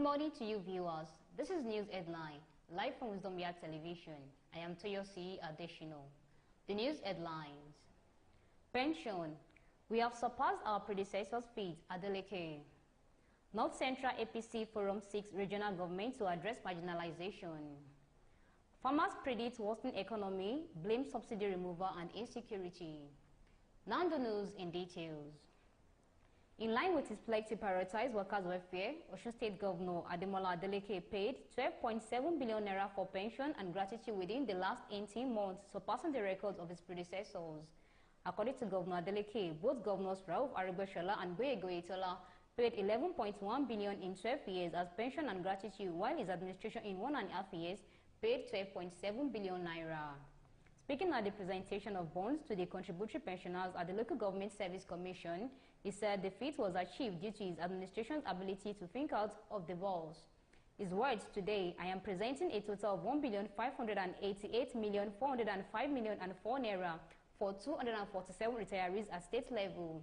morning to you viewers. This is News Headline, live from Wisdom Yard Television. I am Toyosi Adeshino. The news headlines. Pension. We have surpassed our predecessors' feat, Adeleke. North Central APC Forum seeks regional government to address marginalization. Farmers predict worsening economy, blame subsidy removal and insecurity. Now the news in details. In line with his pledge to prioritize workers' welfare, Osun State Governor Ademola Adeleke paid 12.7 billion naira for pension and gratuity within the last 18 months, surpassing the records of his predecessors. According to Governor Adeleke, both Governors Rauf Aregbesola and Gboyega Oyetola paid 11.1 billion in 12 years as pension and gratuity, while his administration in 1.5 years paid 12.7 billion naira. Speaking at the presentation of bonds to the contributory pensioners at the Local Government Service Commission, he said the feat was achieved due to his administration's ability to think out of the box. His words: today, I am presenting a total of 1,588,405,004 naira for 247 retirees at state level.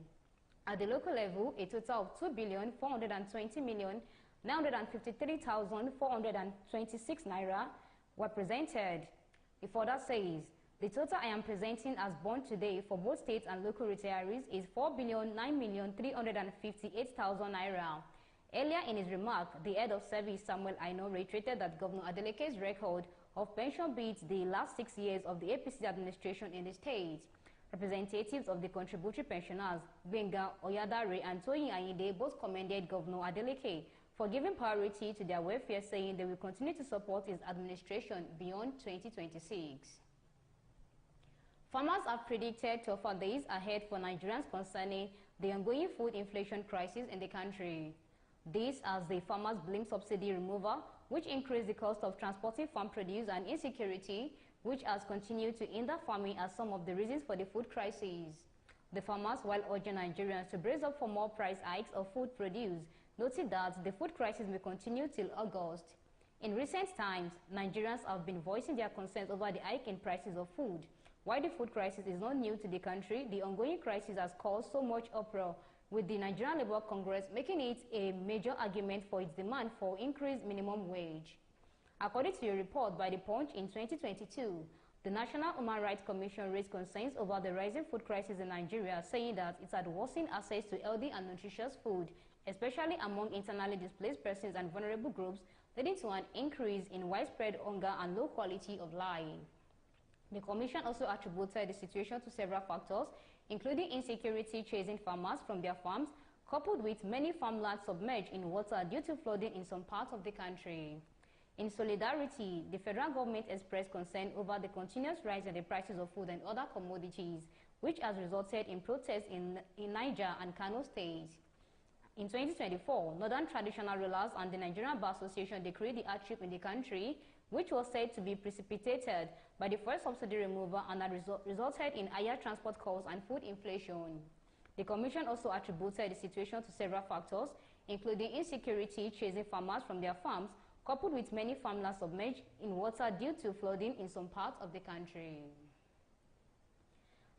At the local level, a total of 2,420,953,426 naira were presented. He further says, the total I am presenting as bond today for both state and local retirees is 4,09,358,000 naira. Earlier in his remark, the head of service, Samuel Aino, reiterated that Governor Adeleke's record of pension beats the last 6 years of the APC administration in the state. Representatives of the contributory pensioners, Benga Oyadare and Toyin Ayinde, both commended Governor Adeleke for giving priority to their welfare, saying they will continue to support his administration beyond 2026. Farmers have predicted tougher days ahead for Nigerians concerning the ongoing food inflation crisis in the country. This as the farmers blame subsidy removal, which increased the cost of transporting farm produce, and insecurity, which has continued to hinder farming, as some of the reasons for the food crisis. The farmers, while urging Nigerians to brace up for more price hikes of food produce, noted that the food crisis may continue till August. In recent times, Nigerians have been voicing their concerns over the hike in prices of food. While the food crisis is not new to the country, the ongoing crisis has caused so much uproar, with the Nigerian Labour Congress making it a major argument for its demand for increased minimum wage. According to a report by The Punch in 2022, the National Human Rights Commission raised concerns over the rising food crisis in Nigeria, saying that it had worsened access to healthy and nutritious food, especially among internally displaced persons and vulnerable groups, leading to an increase in widespread hunger and low quality of life. The Commission also attributed the situation to several factors, including insecurity chasing farmers from their farms, coupled with many farmlands submerged in water due to flooding in some parts of the country. In solidarity, the federal government expressed concern over the continuous rise in the prices of food and other commodities, which has resulted in protests in Niger and Kano states. In 2024, Northern Traditional Rulers and the Nigerian Bar Association decreed the hardship in the country, which was said to be precipitated by the first subsidy removal and had resulted in higher transport costs and food inflation. The Commission also attributed the situation to several factors, including insecurity chasing farmers from their farms, coupled with many farmlands submerged in water due to flooding in some parts of the country.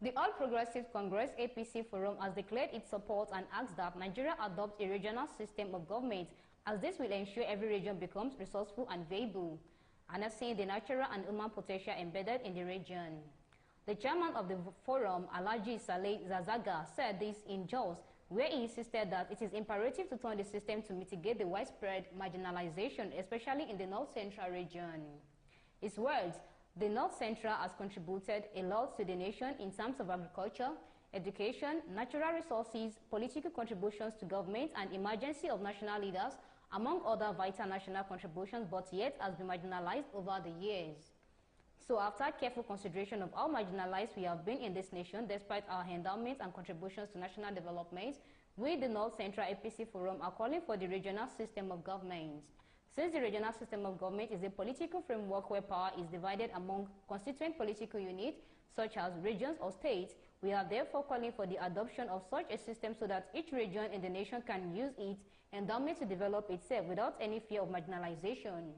The All Progressives Congress APC Forum has declared its support and asked that Nigeria adopt a regional system of government, as this will ensure every region becomes resourceful and viable, harnessing the natural and human potential embedded in the region. The chairman of the forum, Alhaji Saleh Zazaga, said this in Jos, where he insisted that it is imperative to turn the system to mitigate the widespread marginalization, especially in the North Central region. His words: the North Central has contributed a lot to the nation in terms of agriculture, education, natural resources, political contributions to government, and emergency of national leaders, among other vital national contributions, but yet has been marginalized over the years. So after careful consideration of how marginalized we have been in this nation, despite our endowments and contributions to national development, we, the North Central APC Forum, are calling for the regional system of government. Since the regional system of government is a political framework where power is divided among constituent political units, such as regions or states, we are therefore calling for the adoption of such a system so that each region in the nation can use its endowment to develop itself without any fear of marginalization.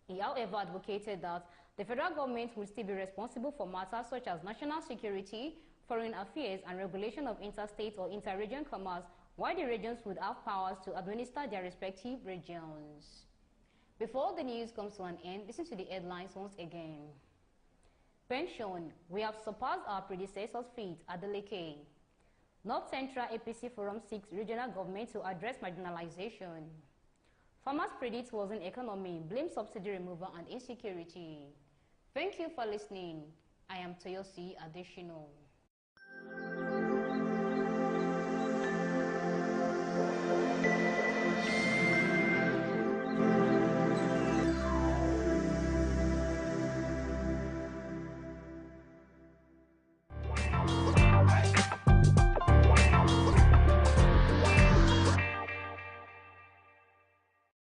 He, however, advocated that the federal government will still be responsible for matters such as national security, foreign affairs, and regulation of interstate or inter-region commerce, while the regions would have powers to administer their respective regions. Before the news comes to an end, listen to the headlines once again. Pension, we have surpassed our predecessors' feat at the Leke. North Central APC Forum seeks regional government to address marginalization. Farmers predict worsening economy, blame subsidy removal and insecurity. Thank you for listening. I am Toyosi Adeshino.